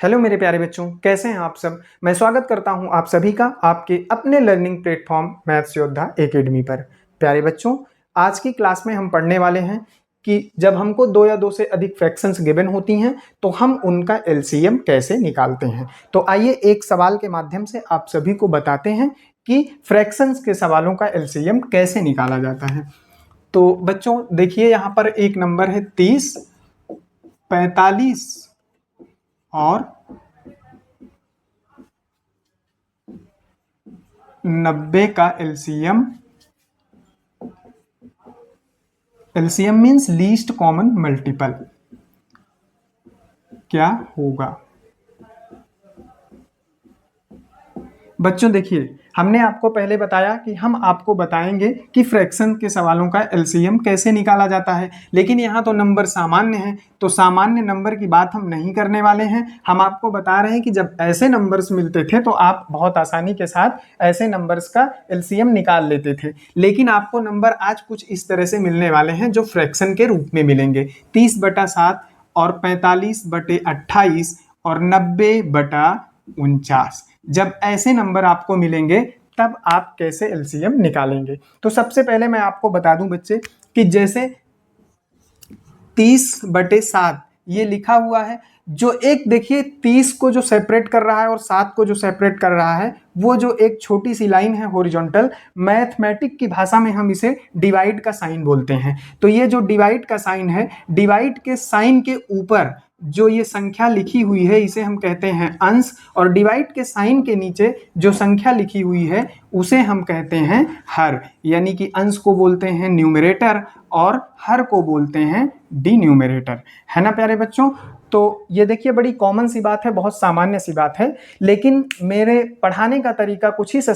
Hello मेरे प्यारे बच्चों, कैसे हैं आप सब। मैं स्वागत करता हूं आप सभी का आपके अपने लर्निंग प्लेटफॉर्म मैथ्स योद्धा एकेडमी पर। प्यारे बच्चों, आज की क्लास में हम पढ़ने वाले हैं कि जब हमको दो या दो से अधिक फ्रैक्शंस गिवन होती हैं तो हम उनका एलसीएम कैसे निकालते हैं। तो आइए एक सवाल के माध्यम से आप सभी को बताते हैं कि फ्रैक्शंस के सवालों का एलसीएम कैसे निकाला जाता है। तो बच्चों देखिए, यहाँ पर एक नंबर है 30, 45 और 90 का LCM means least common multiple क्या होगा। बच्चों देखिए, हमने आपको पहले बताया कि हम आपको बताएंगे कि फ्रैक्शन के सवालों का एलसीएम कैसे निकाला जाता है, लेकिन यहाँ तो नंबर सामान्य है तो सामान्य नंबर की बात हम नहीं करने वाले हैं। हम आपको बता रहे हैं कि जब ऐसे नंबर्स मिलते थे तो आप बहुत आसानी के साथ ऐसे नंबर्स का एलसीएम निकाल लेते थे, लेकिन आपको नंबर आज कुछ इस तरह से मिलने वाले हैं जो फ्रैक्शन के रूप में मिलेंगे। 30/7 और 45/28 और 90/49। जब ऐसे नंबर आपको मिलेंगे तब आप कैसे एलसीएम निकालेंगे। तो सबसे पहले मैं आपको बता दूं बच्चे कि जैसे 30/7 ये लिखा हुआ है, जो एक देखिए 30 को जो सेपरेट कर रहा है और 7 को जो सेपरेट कर रहा है, वो जो एक छोटी सी लाइन है हॉरिजॉन्टल, मैथमेटिक की भाषा में हम इसे डिवाइड का साइन बोलते हैं। तो ये जो डिवाइड का साइन है, डिवाइड के साइन के ऊपर जो ये संख्या लिखी हुई है इसे हम कहते हैं अंश, और डिवाइड के साइन के नीचे जो संख्या लिखी हुई है उसे हम कहते हैं हर। यानी कि अंश को बोलते हैं न्यूमरेटर और हर को बोलते हैं डिन्यूमरेटर, है ना प्यारे बच्चों। तो ये देखिए बड़ी कॉमन सी बात है, बहुत सामान्य सी बात है, लेकिन मेरे पढ़ाने का तरीका कुछ इस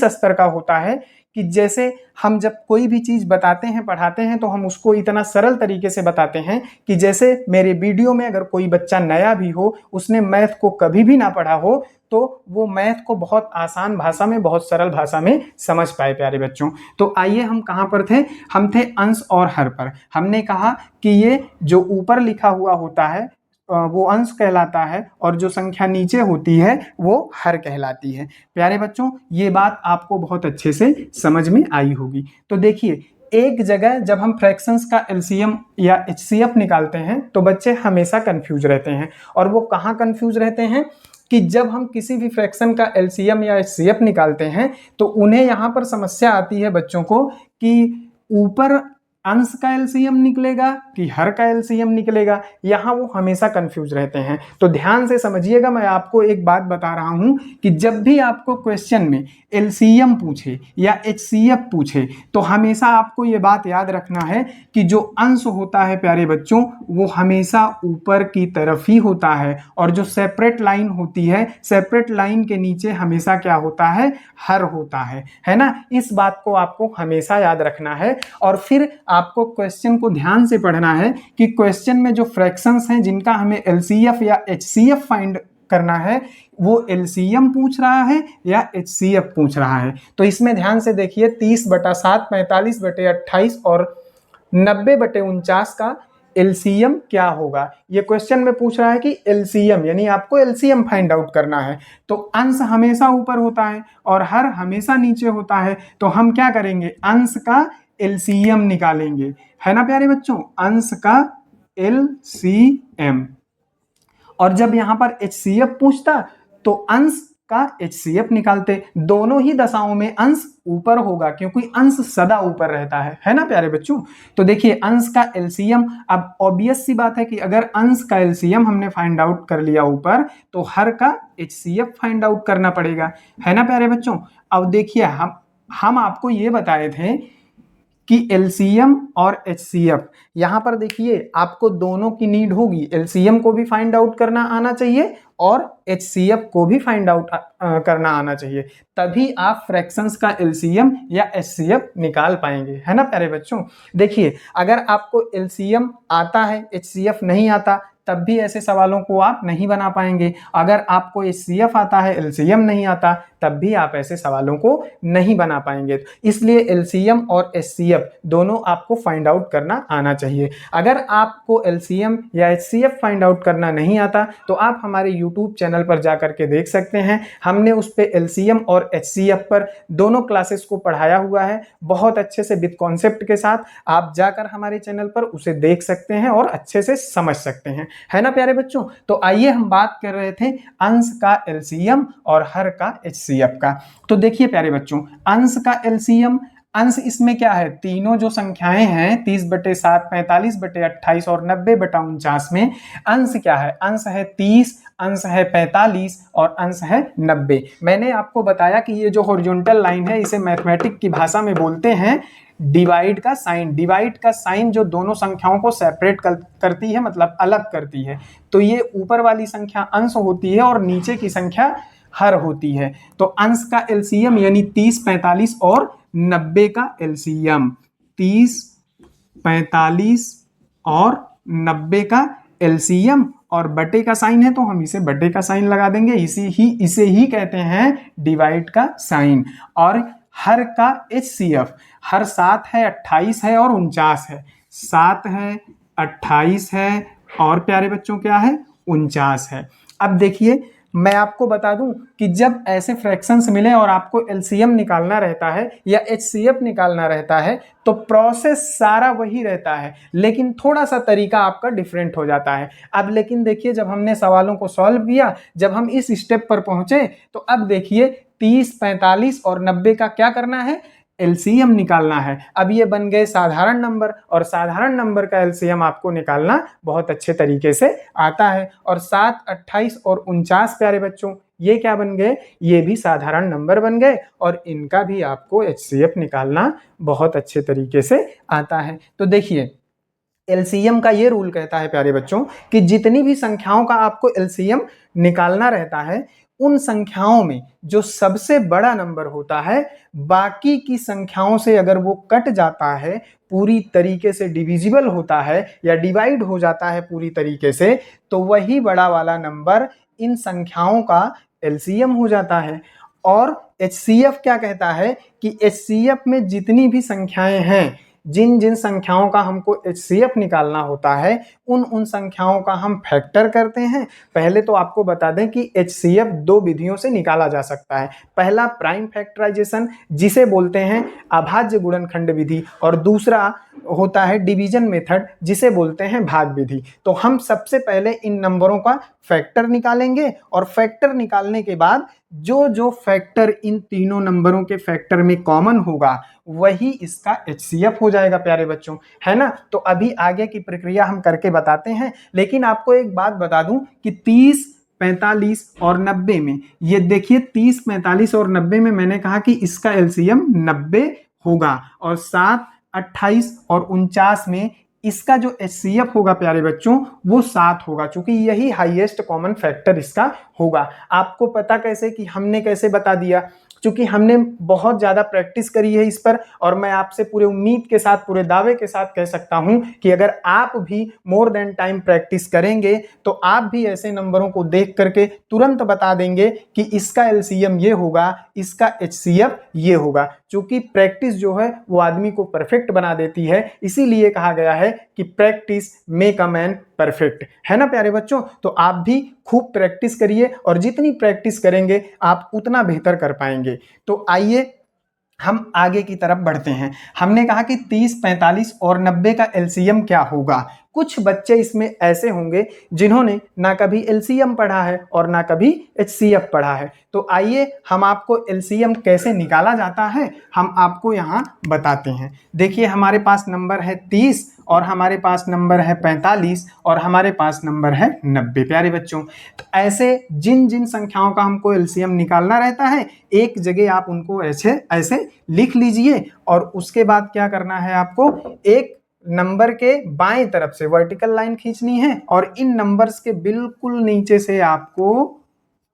स्तर का होता है कि जैसे हम जब कोई भी चीज़ बताते हैं, पढ़ाते हैं, तो हम उसको इतना सरल तरीके से बताते हैं कि जैसे मेरे वीडियो में अगर कोई बच्चा नया भी हो, उसने मैथ को कभी भी ना पढ़ा हो, तो वो मैथ को बहुत आसान भाषा में, बहुत सरल भाषा में समझ पाए प्यारे बच्चों। तो आइए हम कहाँ पर थे, हम थे अंश और हर पर। हमने कहा कि ये जो ऊपर लिखा हुआ होता है वो अंश कहलाता है और जो संख्या नीचे होती है वो हर कहलाती है। प्यारे बच्चों, ये बात आपको बहुत अच्छे से समझ में आई होगी। तो देखिए, एक जगह जब हम फ्रैक्शंस का एलसीएम या एचसीएफ निकालते हैं तो बच्चे हमेशा कंफ्यूज रहते हैं। और वो कहाँ कंफ्यूज रहते हैं कि जब हम किसी भी फ्रैक्शन का एलसीएम या एचसीएफ निकालते हैं तो उन्हें यहाँ पर समस्या आती है बच्चों को कि ऊपर अंश का एलसीएम निकलेगा कि हर का एलसीएम निकलेगा, यहाँ वो हमेशा कंफ्यूज रहते हैं। तो ध्यान से समझिएगा, मैं आपको एक बात बता रहा हूँ कि जब भी आपको क्वेश्चन में एलसीएम पूछे या एचसीएफ पूछे तो हमेशा आपको ये बात याद रखना है कि जो अंश होता है प्यारे बच्चों वो हमेशा ऊपर की तरफ ही होता है, और जो सेपरेट लाइन होती है, सेपरेट लाइन के नीचे हमेशा क्या होता है, हर होता है ना। इस बात को आपको हमेशा याद रखना है। और फिर आपको क्वेश्चन को ध्यान से पढ़ना है कि क्वेश्चन में जो फ्रैक्शंस हैं जिनका हमें एलसीएफ या एचसीएफ फाइंड करना है, वो एलसीएम पूछ रहा है या एचसीएफ पूछ रहा है। तो इसमें ध्यान से देखिए, 30/7, 45/28 और 90/49 का एलसीएम क्या होगा। ये क्वेश्चन में पूछ रहा है कि एलसीएम, यानी आपको एलसीएम फाइंड आउट करना है। तो अंश हमेशा ऊपर होता है और हर हमेशा नीचे होता है, तो हम क्या करेंगे, अंश का एलसीएम निकालेंगे, है ना प्यारे बच्चों, अंश का एलसीएम। और जब यहां पर एचसीएफ पूछता तो अंश का एचसीएफ निकालते। दोनों ही दशाओं में अंश ऊपर होगा क्योंकि अंश सदा ऊपर रहता है ना प्यारे बच्चों। तो देखिए, अंश का एलसीएम, अब ऑब्वियस सी बात है कि अगर अंश का एलसीएम हमने फाइंड आउट कर लिया ऊपर, तो हर का एचसीएफ फाइंड आउट करना पड़ेगा, है ना प्यारे बच्चों। अब देखिए, हम आपको ये बताए थे कि एलसीएम और एचसीएफ, यहां पर देखिए आपको दोनों की नीड होगी। एलसीएम को भी फाइंड आउट करना आना चाहिए और एचसीएफ को भी फाइंड आउट करना आना चाहिए, तभी आप फ्रैक्शंस का एलसीएम या एचसीएफ निकाल पाएंगे, है ना प्यारे बच्चों। देखिए, अगर आपको एलसीएम आता है, एचसीएफ नहीं आता, तब भी ऐसे सवालों को आप नहीं बना पाएंगे। अगर आपको HCF आता है, LCM नहीं आता, तब भी आप ऐसे सवालों को नहीं बना पाएंगे। इसलिए LCM और HCF दोनों आपको फाइंड आउट करना आना चाहिए। अगर आपको LCM या HCF फाइंड आउट करना नहीं आता तो आप हमारे YouTube चैनल पर जाकर के देख सकते हैं। हमने उस पे LCM और HCF पर दोनों क्लासेस को पढ़ाया हुआ है बहुत अच्छे से विद कॉन्सेप्ट के साथ। आप जाकर हमारे चैनल पर उसे देख सकते हैं और अच्छे से समझ सकते हैं, है ना प्यारे बच्चों। तो आइए हम बात कर रहे थे अंश का LCM और हर का HCF का। तो देखिए प्यारे बच्चों, अंश का LCM, अंश इसमें क्या है, तीनों जो संख्याएं हैं 30/7, 45/28 और 90/49 में अंश क्या है, अंश है 30, अंश है 45 और अंश है 90। मैंने आपको बताया कि ये जो हॉरिजॉन्टल लाइन है इसे मैथमेटिक की भाषा में बोलते हैं डिवाइड का साइन। डिवाइड का साइन जो दोनों संख्याओं को सेपरेट करती है, मतलब अलग करती है। तो ये ऊपर वाली संख्या अंश होती है और नीचे की संख्या हर होती है। तो अंश का LCM यानी 30, 45 और 90 का LCM, 30, 45 और 90 का LCM, और बटे का साइन है तो हम इसे बटे का साइन लगा देंगे, इसे ही कहते हैं डिवाइड का साइन। और हर का HCF, हर 7 है, 28 है और 49 है। 7 है, 28 है और प्यारे बच्चों क्या है, 49 है। अब देखिए मैं आपको बता दूं कि जब ऐसे फ्रैक्शंस मिले और आपको LCM निकालना रहता है या HCF निकालना रहता है तो प्रोसेस सारा वही रहता है, लेकिन थोड़ा सा तरीका आपका डिफरेंट हो जाता है। अब लेकिन देखिए जब हमने सवालों को सॉल्व किया, जब हम इस स्टेप पर पहुंचे तो अब देखिए 30, 45 और 90 का क्या करना है, LCM निकालना है। अब ये बन गए साधारण नंबर और साधारण नंबर का LCM आपको निकालना बहुत अच्छे तरीके से आता है। और 7, 28 और 49 प्यारे बच्चों ये क्या बन गए, ये भी साधारण नंबर बन गए और इनका भी आपको HCF निकालना बहुत अच्छे तरीके से आता है। तो देखिए LCM का ये रूल कहता है प्यारे बच्चों कि जितनी भी संख्याओं का आपको LCM निकालना रहता है उन संख्याओं में जो सबसे बड़ा नंबर होता है बाकी की संख्याओं से अगर वो कट जाता है, पूरी तरीके से डिविजिबल होता है या डिवाइड हो जाता है पूरी तरीके से, तो वही बड़ा वाला नंबर इन संख्याओं का LCM हो जाता है। और HCF क्या कहता है कि HCF में जितनी भी संख्याएं हैं, जिन जिन संख्याओं का हमको HCF निकालना होता है उन संख्याओं का हम फैक्टर करते हैं। पहले तो आपको बता दें कि HCF दो विधियों से निकाला जा सकता है। पहला प्राइम फैक्टराइजेशन जिसे बोलते हैं अभाज्य गुणनखंड विधि, और दूसरा होता है डिवीजन मेथड जिसे बोलते हैं भाग विधि। तो हम सबसे पहले इन नंबरों का फैक्टर निकालेंगे और फैक्टर निकालने के बाद जो जो फैक्टर इन तीनों नंबरों के फैक्टर में कॉमन होगा वही इसका HCF हो जाएगा प्यारे बच्चों, है ना। तो अभी आगे की प्रक्रिया हम करके बताते हैं, लेकिन आपको एक बात बता दूं कि 30, 45 और 90 में, ये देखिए 30, 45 और 90 में मैंने कहा कि इसका LCM 90 होगा और 7, 28 और 49 में इसका जो HCF होगा प्यारे बच्चों वो 7 होगा, क्योंकि यही हाईएस्ट कॉमन फैक्टर इसका होगा। आपको पता कैसे कि हमने कैसे बता दिया, क्योंकि हमने बहुत ज़्यादा प्रैक्टिस करी है इस पर, और मैं आपसे पूरे उम्मीद के साथ, पूरे दावे के साथ कह सकता हूं कि अगर आप भी मोर देन टाइम प्रैक्टिस करेंगे तो आप भी ऐसे नंबरों को देख करके तुरंत बता देंगे कि इसका LCM ये होगा, इसका HCF ये होगा। क्योंकि प्रैक्टिस जो है वो आदमी को परफेक्ट बना देती है, इसीलिए कहा गया है कि practice make a man perfect, है ना प्यारे बच्चों। तो आप भी खूब प्रैक्टिस करिए और जितनी प्रैक्टिस करेंगे आप उतना बेहतर कर पाएंगे। तो आइए हम आगे की तरफ बढ़ते हैं। हमने कहा कि 30, 45 और 90 का LCM क्या होगा। कुछ बच्चे इसमें ऐसे होंगे जिन्होंने ना कभी LCM पढ़ा है और ना कभी HCF पढ़ा है। तो आइए हम आपको LCM कैसे निकाला जाता है हम आपको यहाँ बताते हैं। देखिए हमारे पास नंबर है 30 और हमारे पास नंबर है 45 और हमारे पास नंबर है 90 प्यारे बच्चों। तो ऐसे जिन जिन संख्याओं का हमको LCM निकालना रहता है एक जगह आप उनको ऐसे ऐसे लिख लीजिए, और उसके बाद क्या करना है, आपको एक नंबर के बाएं तरफ से वर्टिकल लाइन खींचनी है और इन नंबर्स के बिल्कुल नीचे से आपको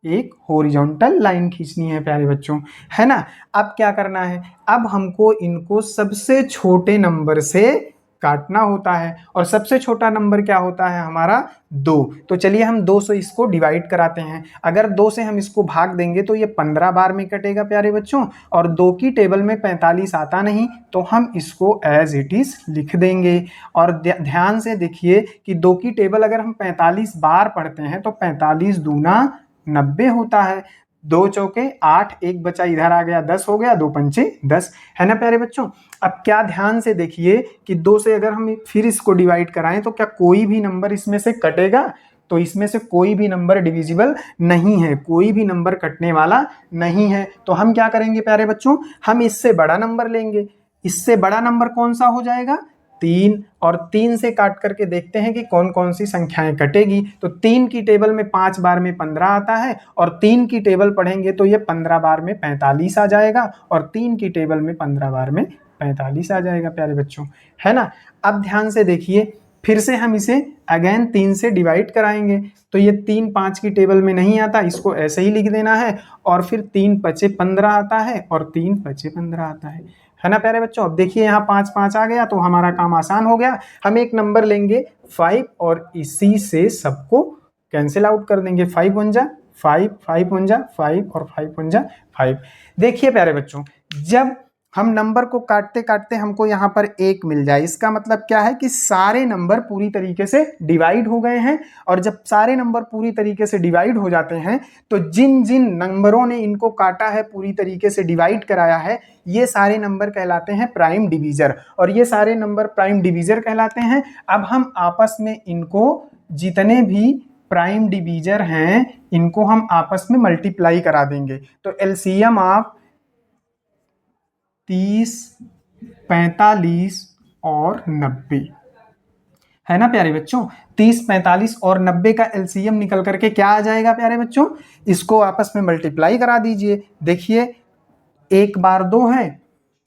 एक हॉरिजॉन्टल लाइन खींचनी है प्यारे बच्चों, है ना। अब क्या करना है, अब हमको इनको सबसे छोटे नंबर से काटना होता है, और सबसे छोटा नंबर क्या होता है हमारा 2। तो चलिए हम 2 से इसको डिवाइड कराते हैं। अगर 2 से हम इसको भाग देंगे तो ये 15 बार में कटेगा प्यारे बच्चों, और 2 की टेबल में 45 आता नहीं, तो हम इसको एज इट इज लिख देंगे। और ध्यान से देखिए कि 2 की टेबल अगर हम 45 बार पढ़ते हैं तो 45 दूना 90 होता है। 2 चौके 8, एक बचा इधर आ गया, 10 हो गया, 2 पंचे 10, है ना प्यारे बच्चों। अब क्या ध्यान से देखिए कि 2 से अगर हम फिर इसको डिवाइड कराएं तो क्या कोई भी नंबर इसमें से कटेगा? तो इसमें से कोई भी नंबर डिविजिबल नहीं है, कोई भी नंबर कटने वाला नहीं है। तो हम क्या करेंगे प्यारे बच्चों, हम इससे बड़ा नंबर लेंगे। इससे बड़ा नंबर कौन सा हो जाएगा? 3, और 3 से काट करके देखते हैं कि कौन कौन सी संख्याएं कटेगी। तो 3 की टेबल में 5 बार में 15 आता है, और 3 की टेबल पढ़ेंगे तो ये 15 बार में 45 आ जाएगा, और 3 की टेबल में 15 बार में 45 आ जाएगा प्यारे बच्चों, है ना। अब ध्यान से देखिए, फिर से हम इसे अगेन 3 से डिवाइड कराएंगे। तो ये 3 5 की टेबल में नहीं आता, इसको ऐसे ही लिख देना है, और फिर 3 पचे 15 आता है, और 3 पचे 15 आता है ना प्यारे बच्चों। अब देखिए यहाँ 5 5 आ गया, तो हमारा काम आसान हो गया। हम एक नंबर लेंगे 5, और इसी से सबको कैंसिल आउट कर देंगे। 5 1 जा 5, 5 1 जा 5, और 5 1 जा 5। देखिए प्यारे बच्चों, जब हम नंबर को काटते काटते हमको यहाँ पर 1 मिल जाए, इसका मतलब क्या है कि सारे नंबर पूरी तरीके से डिवाइड हो गए हैं। और जब सारे नंबर पूरी तरीके से डिवाइड हो जाते हैं तो जिन जिन नंबरों ने इनको काटा है, पूरी तरीके से डिवाइड कराया है, ये सारे नंबर कहलाते हैं प्राइम डिवीजर, और ये सारे नंबर प्राइम डिवीजर कहलाते हैं। अब हम आपस में इनको, जितने भी प्राइम डिवीजर हैं, इनको हम आपस में मल्टीप्लाई करा देंगे। तो एलसीएम ऑफ 30, 45 और 90, है ना प्यारे बच्चों। 30, 45 और 90 का एलसीएम निकल करके क्या आ जाएगा प्यारे बच्चों, इसको आपस में मल्टीप्लाई करा दीजिए। देखिए 1 बार 2 है,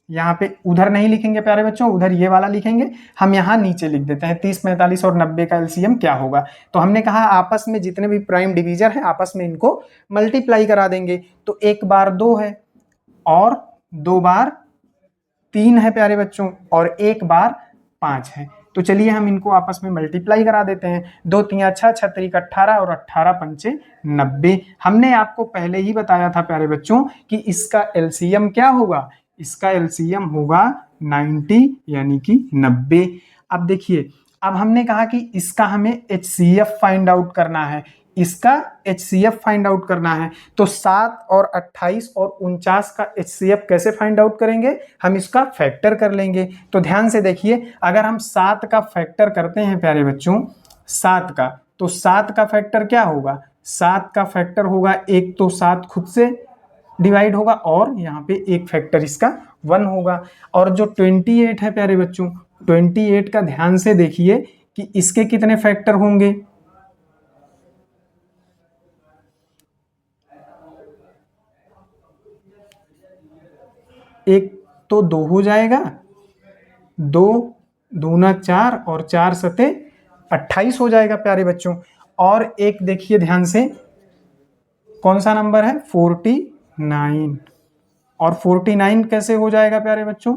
यहाँ पे उधर नहीं लिखेंगे प्यारे बच्चों, उधर ये वाला लिखेंगे, हम यहाँ नीचे लिख देते हैं 30, 45 और 90 का एलसीएम क्या होगा। तो हमने कहा आपस में जितने भी प्राइम डिवीजर हैं आपस में इनको मल्टीप्लाई करा देंगे। तो 1 बार 2 है, और 2 बार 3 है प्यारे बच्चों, और 1 बार 5 है। तो चलिए हम इनको आपस में मल्टीप्लाई करा देते हैं। 2 3 6, 6 3 18, और 18 पंचे 90। हमने आपको पहले ही बताया था प्यारे बच्चों कि इसका एलसीएम क्या होगा, इसका एलसीएम होगा 90, यानी कि 90। अब देखिए, अब हमने कहा कि इसका हमें एचसीएफ फाइंड आउट करना है, इसका HCF फाइंड आउट करना है। तो 7 और 28 और 49 का HCF कैसे फाइंड आउट करेंगे, हम इसका फैक्टर कर लेंगे। तो ध्यान से देखिए, अगर हम 7 का फैक्टर करते हैं प्यारे बच्चों, 7 का, तो 7 का फैक्टर क्या होगा, 7 का फैक्टर होगा, एक तो 7 खुद से डिवाइड होगा, और यहाँ पे एक फैक्टर इसका 1 होगा। और जो 28 है प्यारे बच्चों, 28 का ध्यान से देखिए कि इसके कितने फैक्टर होंगे, एक तो 2 हो जाएगा, 2 दूना 4, और 4 सते 28 हो जाएगा प्यारे बच्चों। और एक देखिए ध्यान से, कौन सा नंबर है, 49, और 49 कैसे हो जाएगा प्यारे बच्चों,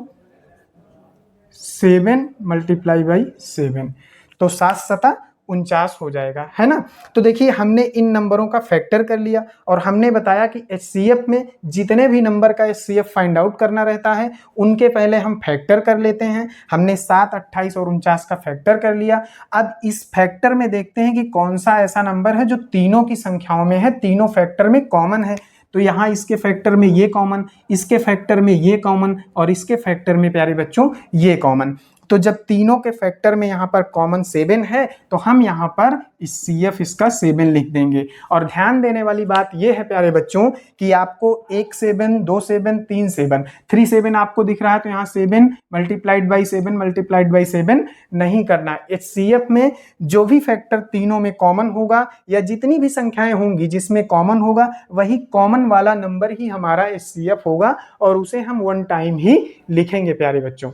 7 मल्टीप्लाई बाई 7, तो 7 सता 49 हो जाएगा, है ना। तो देखिए हमने इन नंबरों का फैक्टर कर लिया, और हमने बताया कि HCF में जितने भी नंबर का HCF फाइंड आउट करना रहता है उनके पहले हम फैक्टर कर लेते हैं। हमने 7, 28 और 49 का फैक्टर कर लिया। अब इस फैक्टर में देखते हैं कि कौन सा ऐसा नंबर है जो तीनों की संख्याओं में है, तीनों फैक्टर में कॉमन है। तो यहाँ इसके फैक्टर में ये कॉमन, इसके फैक्टर में ये कॉमन, और इसके फैक्टर में प्यारे बच्चों ये कॉमन। तो जब तीनों के फैक्टर में यहाँ पर कॉमन 7 है, तो हम यहाँ पर इस CF इसका 7 लिख देंगे। और ध्यान देने वाली बात ये है प्यारे बच्चों कि आपको 1 7, 2 7, 3 7, 3 7 आपको दिख रहा है, तो यहाँ 7 मल्टीप्लाइड बाई 7 मल्टीप्लाइड बाई 7 नहीं करना। HCF में जो भी फैक्टर तीनों में कॉमन होगा, या जितनी भी संख्याएं होंगी जिसमें कॉमन होगा, वही कॉमन वाला नंबर ही हमारा HCF होगा, और उसे हम 1 टाइम ही लिखेंगे प्यारे बच्चों।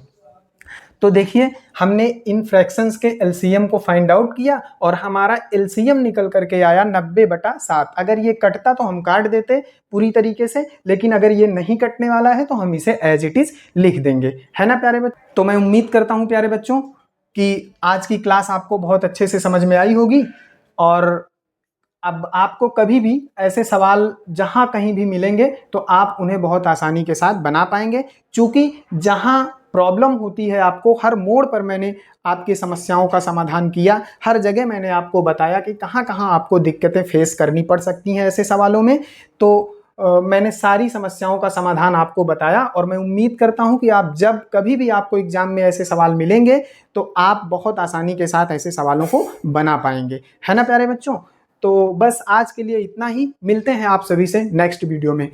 तो देखिए हमने इन फ्रैक्शंस के एलसीएम को फाइंड आउट किया, और हमारा एलसीएम निकल करके आया 90/7। अगर ये कटता तो हम काट देते पूरी तरीके से, लेकिन अगर ये नहीं कटने वाला है तो हम इसे एज इट इज लिख देंगे, है ना प्यारे बच्चों। तो मैं उम्मीद करता हूं प्यारे बच्चों कि आज की क्लास आपको बहुत अच्छे से समझ में आई होगी, और अब आपको कभी भी ऐसे सवाल जहां कहीं भी मिलेंगे तो आप उन्हें बहुत आसानी के साथ बना पाएंगे, क्योंकि जहां प्रॉब्लम होती है आपको हर मोड़ पर मैंने आपकी समस्याओं का समाधान किया, हर जगह मैंने आपको बताया कि कहां कहां आपको दिक्कतें फेस करनी पड़ सकती हैं ऐसे सवालों में। तो मैंने सारी समस्याओं का समाधान आपको बताया, और मैं उम्मीद करता हूं कि आप जब कभी भी आपको एग्जाम में ऐसे सवाल मिलेंगे तो आप बहुत आसानी के साथ ऐसे सवालों को बना पाएंगे, है ना प्यारे बच्चों। तो बस आज के लिए इतना ही, मिलते हैं आप सभी से नेक्स्ट वीडियो में।